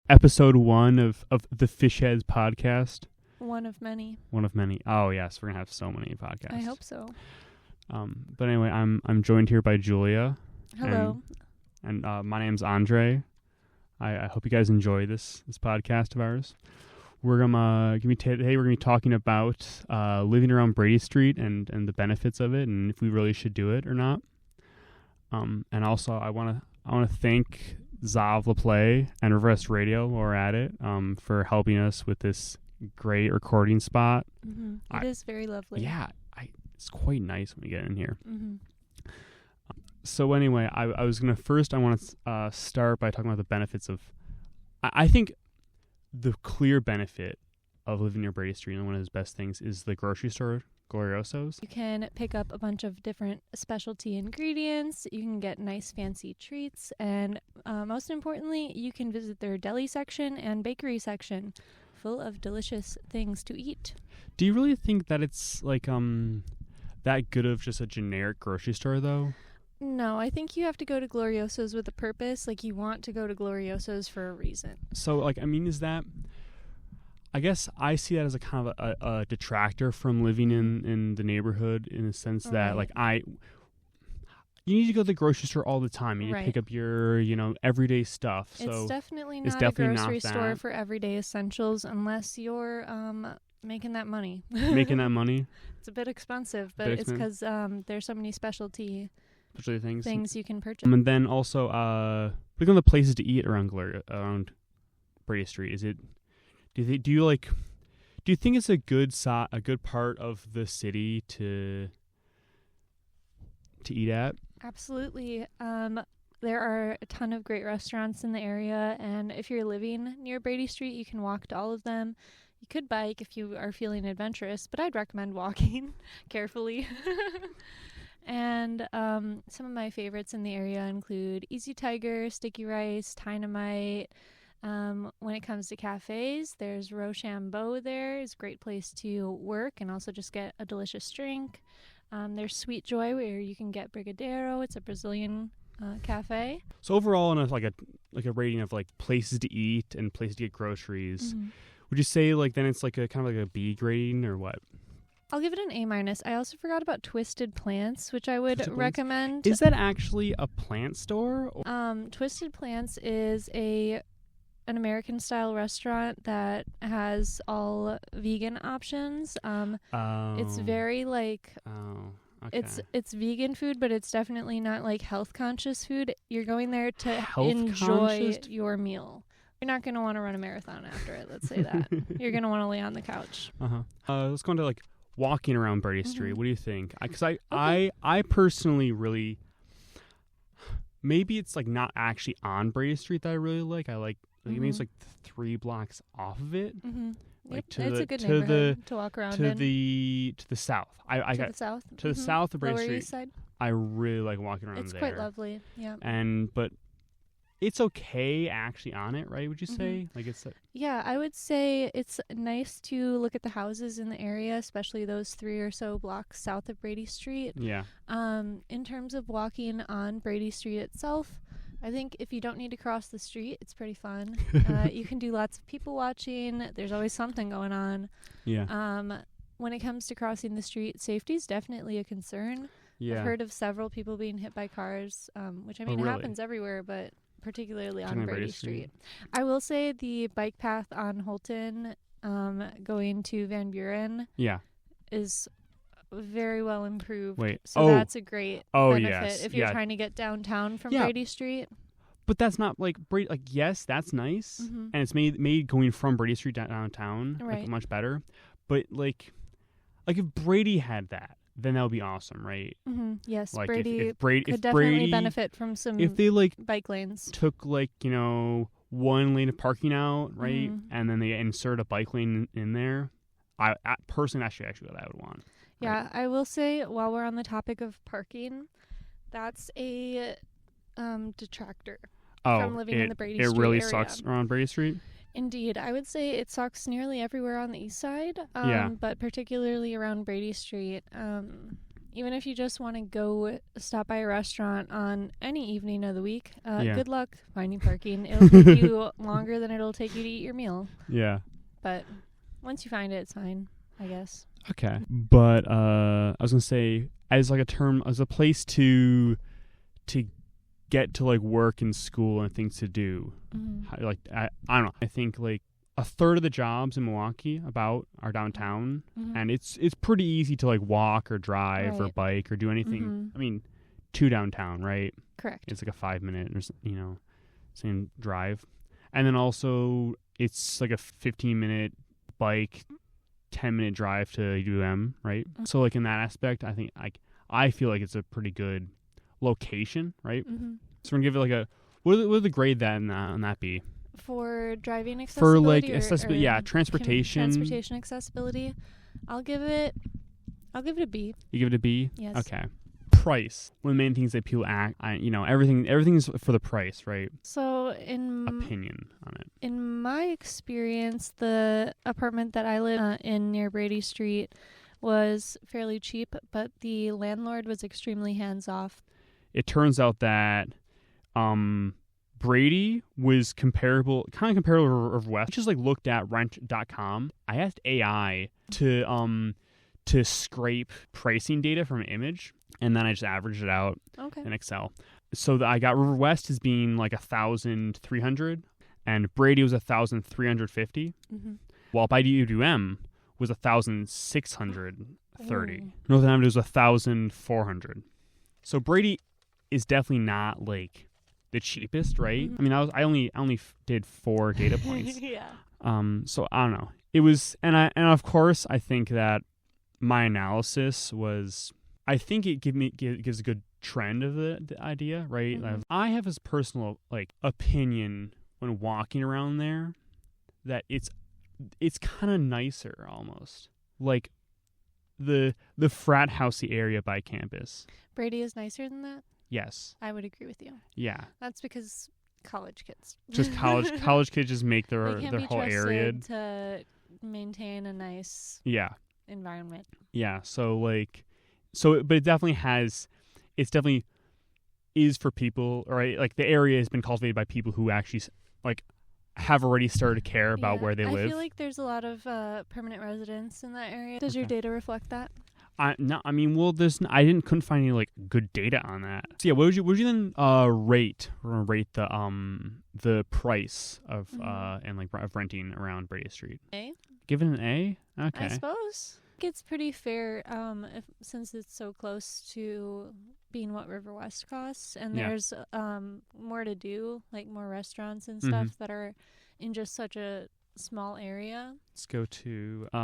episode 1 of the Fishheads Podcast. One of many. One of many. Oh yes, we're gonna have so many podcasts. I hope so. But anyway, I'm joined here by Julia. Hello. And my name's Andre. I hope you guys enjoy this podcast of ours. We're today we're gonna be talking about living around Brady Street and the benefits of it, and if we really should do it or not. And also I wanna thank Zav LaPlay and Reverse Radio while we're at it for helping us with this great recording spot. Mm-hmm. It is very lovely. Yeah, it's quite nice when we get in here. Mm-hmm. So anyway, I want to start by talking about the benefits of. I think the clear benefit of living near Brady Street, and one of his best things, is the grocery store, Glorioso's. You can pick up a bunch of different specialty ingredients. You can get nice fancy treats, and most importantly, you can visit their deli section and bakery section, full of delicious things to eat. Do you really think that it's like that good of just a generic grocery store though? No, I think you have to go to Glorioso's with a purpose. Like, you want to go to Glorioso's for a reason. So, is that... I guess I see that as a kind of a detractor from living in the neighborhood, in the sense that, you need to go to the grocery store all the time. You need to pick up your, everyday stuff. So it's definitely not a grocery store for everyday essentials unless you're making that money. Making that money? It's a bit expensive, but it's because there's so many specialty things you can purchase. And then also, look on the places to eat around Brady Street. Is it? Do you think it's a good part of the city to eat at? Absolutely. There are a ton of great restaurants in the area, and if you're living near Brady Street, you can walk to all of them. You could bike if you are feeling adventurous, but I'd recommend walking carefully. And some of my favorites in the area include Easy Tiger, Sticky Rice, Dynamite. When it comes to cafes, there's Rochambeau there. It's a great place to work and also just get a delicious drink. There's Sweet Joy, where you can get Brigadeiro. It's a Brazilian cafe. So overall, on a rating of places to eat and places to get groceries, would you say then it's a kind of a B grading or what? I'll give it an A-. I also forgot about Twisted Plants, which I would recommend. Is that actually a plant store? Twisted Plants is an American-style restaurant that has all vegan options. It's very okay. It's vegan food, but it's definitely not health-conscious food. You're going there to enjoy your meal. You're not going to want to run a marathon after it, let's say that. You're going to want to lay on the couch. Let's go into walking around Brady Street. What do you think? Because I personally really, maybe it's not actually on Brady Street that I really like. I like maybe it's 3 blocks off of it. It's a good neighborhood to walk around in. To the south. To the south of Brady Lower Street. East Side. I really like walking around there. It's quite lovely. Yeah. But it's okay actually on it, right? Would you say? Yeah, I would say it's nice to look at the houses in the area, especially those 3 or so blocks south of Brady Street. Yeah. In terms of walking on Brady Street itself, I think if you don't need to cross the street, it's pretty fun. You can do lots of people watching. There's always something going on. Yeah. When it comes to crossing the street, safety is definitely a concern. Yeah. I've heard of several people being hit by cars, which it happens everywhere, but particularly on Brady Street. I will say the bike path on Holton going to Van Buren is very well improved. That's a great benefit if you're trying to get downtown from Brady Street. But that's not Brady. Yes, that's nice, and it's made going from Brady Street downtown much better. But if Brady had that, then that would be awesome, right? Yes, Brady could definitely benefit from some if they bike lanes. Took 1 lane of parking out, right, and then they insert a bike lane in there. I personally, that's actually what I would want. Yeah, right? I will say, while we're on the topic of parking, that's a detractor from living in the Brady Street area. It really sucks around Brady Street? Indeed. I would say it sucks nearly everywhere on the east side, but particularly around Brady Street. even if you just want to go stop by a restaurant on any evening of the week, good luck finding parking. It'll take you longer than it'll take you to eat your meal. Yeah. But once you find it, it's fine, I guess. Okay. But I was going to say, as like a place to get to like work and school and things to do. Mm-hmm. I don't know. I think like a third of the jobs in Milwaukee are downtown, mm-hmm. and it's pretty easy to like walk or drive or bike or do anything. Mm-hmm. I mean, to downtown, right? Correct. It's like a 5-minute or same drive, and then also it's like a 15-minute bike, 10-minute drive to UM, right? Mm-hmm. So like in that aspect, I think I feel like it's a pretty good location, right? Mm-hmm. So we're gonna give it like a what would the grade on that be? For driving accessibility? For like accessibility, transportation. Transportation accessibility. I'll give it a B. You give it a B? Yes. Okay. Price. One of the main things that people everything's for the price, right? So opinion on it. In my experience, the apartment that I live in near Brady Street was fairly cheap, but the landlord was extremely hands-off. It turns out that Brady was kind of comparable to West. I just like looked at rent.com. I asked AI to scrape pricing data from an image, and then I just averaged it out in Excel. So I got River West as being like 1,300, and Brady was 1,350, while by UM was 1,630. Northern Avenue was 1,400. So Brady is definitely not like the cheapest, right? Mm-hmm. I mean, I only did 4 data points. Yeah. So I don't know. It was, and of course I think that my analysis was, I think it gives a good trend of the idea, right? Mm-hmm. I have this personal like opinion when walking around there that it's kind of nicer almost, like the frat housey area by campus. Brady is nicer than that? Yes. I would agree with you. Yeah. That's because college kids. Just college kids just make their whole area to maintain a nice environment. Yeah. But it definitely is for people, right? Like the area has been cultivated by people who actually like have already started to care about where they live. I feel like there's a lot of permanent residents in that area. Does your data reflect that? No, I mean, well, couldn't find any like good data on that. So yeah, what would you then rate? We're gonna rate the price of of renting around Brady Street. A. Give it an A. Okay. I suppose it's pretty fair. Since it's so close to being what River West costs, and there's more to do, like more restaurants and stuff that are in just such a small area. Let's go to I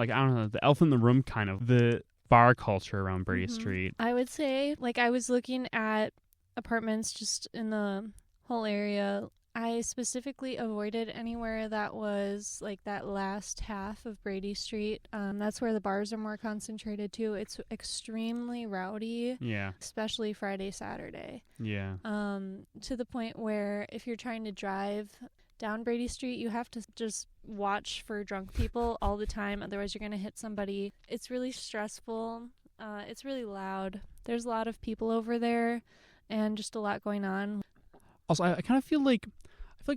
don't know, the elephant in the room, kind of the bar culture around Brady Street. I would say, like, I was looking at apartments just in the whole area. I specifically avoided anywhere that was like that last half of Brady Street. That's where the bars are more concentrated too. It's extremely rowdy. Yeah. Especially Friday, Saturday. Yeah. To the point where if you're trying to drive down Brady Street, you have to just watch for drunk people all the time. Otherwise, you're going to hit somebody. It's really stressful. It's really loud. There's a lot of people over there and just a lot going on. Also, I kind of feel like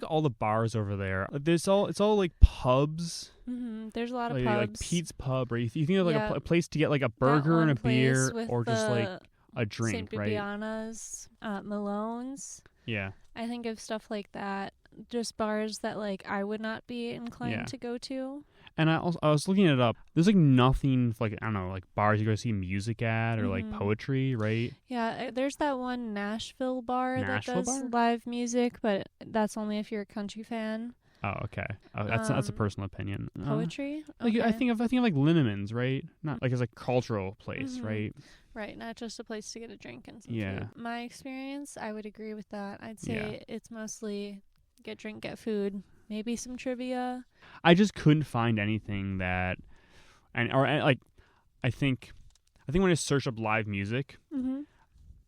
all the bars over there, it's all like pubs. Mm-hmm. There's a lot of pubs. Like Pete's Pub, right? You think of like a place to get like a burger and a beer, or just like a drink, St. right? Bibiana's, Malone's. Yeah. I think of stuff like that. Just bars that like I would not be inclined to go to. And I was looking it up. There's like nothing like, I don't know, like bars you go see music at or like poetry, right? Yeah, there's that one Nashville bar that does live music, but that's only if you're a country fan. Oh, okay. Oh, that's a personal opinion. Poetry? Like I think of like Linneman's, right? Not like as a cultural place, right? Right, not just a place to get a drink and some food. My experience, I would agree with that. I'd say it's mostly get drink, get food, maybe some trivia. I just couldn't find anything that, I think when I searched up live music,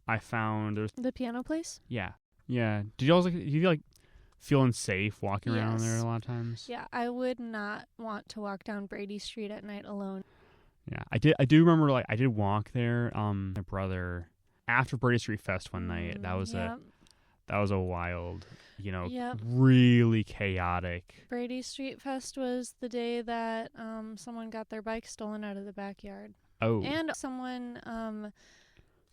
I found there's the piano place. Yeah. Did you feel unsafe walking around there a lot of times? Yeah, I would not want to walk down Brady Street at night alone. Yeah, I do remember, like, I did walk there. My brother, after Brady Street Fest one night, that was a wild, Yep. really chaotic. Brady Street Fest was the day that someone got their bike stolen out of the backyard. Oh. And someone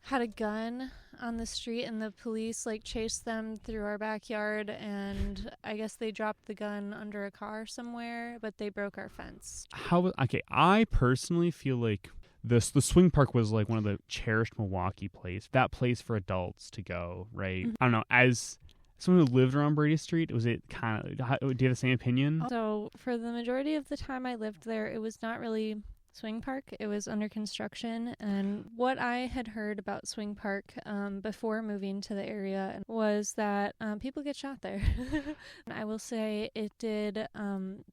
had a gun on the street, and the police chased them through our backyard, and I guess they dropped the gun under a car somewhere, but they broke our fence. Okay, I personally feel like the swing park was like one of the cherished Milwaukee that place for adults to go, right? Mm-hmm. I don't know, as someone who lived around Brady Street, was it kind of, do you have the same opinion? So for the majority of the time I lived there, it was not really swing park. It was under construction, and what I had heard about swing park before moving to the area was that people get shot there. I will say it did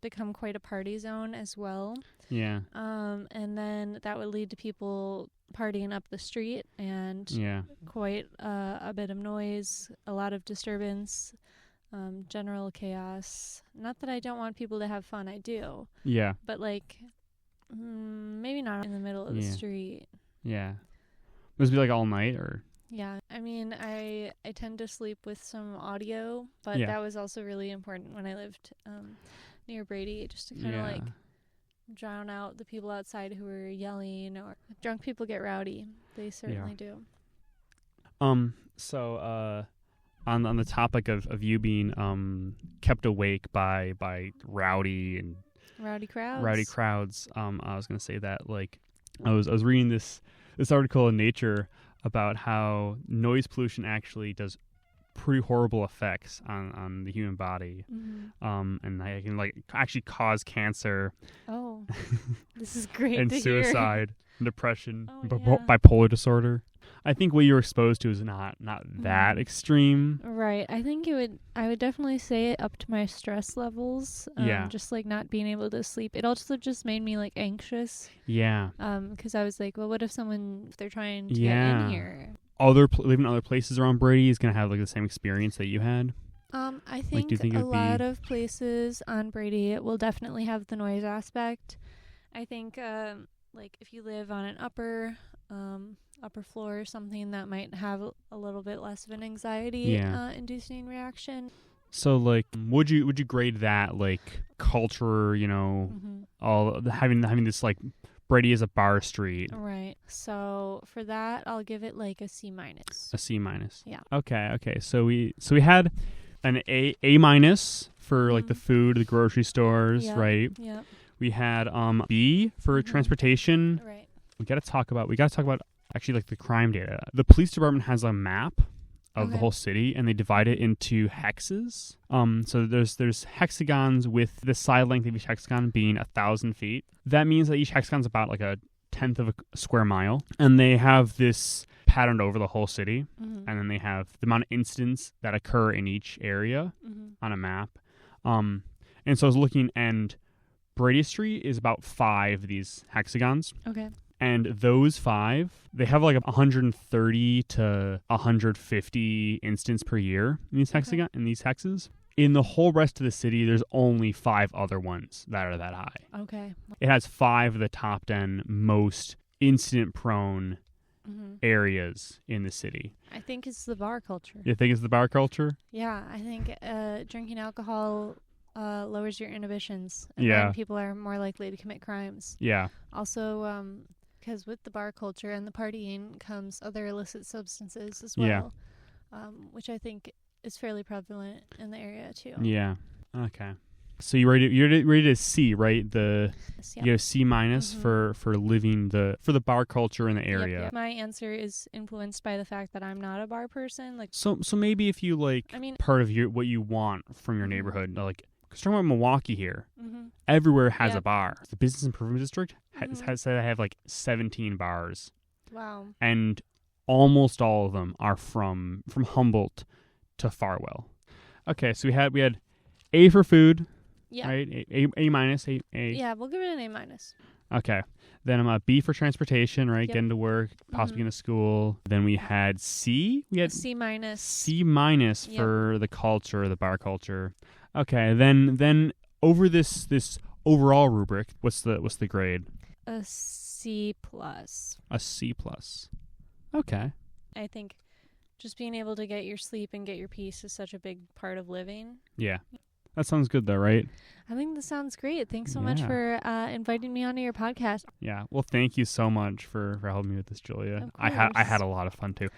become quite a party zone as well. Yeah. And then that would lead to people partying up the street, and quite a bit of noise, a lot of disturbance, general chaos. Not that I don't want people to have fun, I do. Yeah. But maybe not in the middle of the street. Yeah. Must be all night, or? Yeah. I mean, I tend to sleep with some audio, but that was also really important when I lived near Brady, just to kind of drown out the people outside who were yelling, or drunk people get rowdy. They certainly do. So on the topic of you being kept awake by rowdy crowds, I was gonna say that, I was reading this article in Nature about how noise pollution actually does pretty horrible effects on the human body. Mm-hmm. And it can actually cause cancer. Oh, this is great. And to suicide, and depression, yeah. bipolar disorder. I think what you're exposed to is not that extreme. Right. I think I would definitely say it up to my stress levels. Just not being able to sleep. It also just made me anxious. Yeah. Because I was well, what if they're trying to get in here? Living in other places around Brady is going to have the same experience that you had. I think, a lot of places on Brady will definitely have the noise aspect. I think if you live on an upper floor or something, that might have a little bit less of an anxiety inducing reaction. So would you grade that culture, mm-hmm. all having this Brady is a bar street? Right. So for that, I'll give it a C-. A C-. Yeah. Okay. So we had an A- for mm-hmm. the food, the grocery stores, right? Yeah. We had B for mm-hmm. transportation. Right. We got to talk about actually the crime data. The police department has a map of the whole city, and they divide it into hexes. So there's hexagons, with the side length of each hexagon being 1,000 feet. That means that each hexagon's about a tenth of a square mile, and they have this patterned over the whole city. Mm-hmm. And then they have the amount of incidents that occur in each area mm-hmm. on a map. And so I was looking, and Brady Street is about 5 of these hexagons. Okay. And those 5, they have 130 to 150 incidents per year in these hexes. In the whole rest of the city, there's only 5 other ones that are that high. Okay. It has 5 of the top 10 most incident-prone mm-hmm. areas in the city. I think it's the bar culture. You think it's the bar culture? Yeah, I think drinking alcohol lowers your inhibitions. And then people are more likely to commit crimes. Yeah. Also, because with the bar culture and the partying comes other illicit substances as well, which I think is fairly prevalent in the area too. Yeah. Okay. So you're ready to C, right? You have C- mm-hmm. for living for the bar culture in the area. Yep. My answer is influenced by the fact that I'm not a bar person. So maybe if you part of what you want from your neighborhood, because talking about Milwaukee here, mm-hmm. everywhere has a bar. The Business Improvement District mm-hmm. has said I have 17 bars. Wow. And almost all of them are from Humboldt to Farwell. Okay, so we had A for food. Yeah. Right? A-. Yeah, we'll give it an A-. Okay. Then I'm B for transportation, right? Yep. Getting to work, possibly into school. Then we had C. We had C-. C- for the culture, the bar culture. Okay. Then over this overall rubric, what's the grade? A C C plus. A C plus. Okay. I think just being able to get your sleep and get your peace is such a big part of living. Yeah. That sounds good though, right? I think this sounds great. Thanks so much for inviting me onto your podcast. Yeah. Well, thank you so much for helping me with this, Julia. Of I course. had a lot of fun too.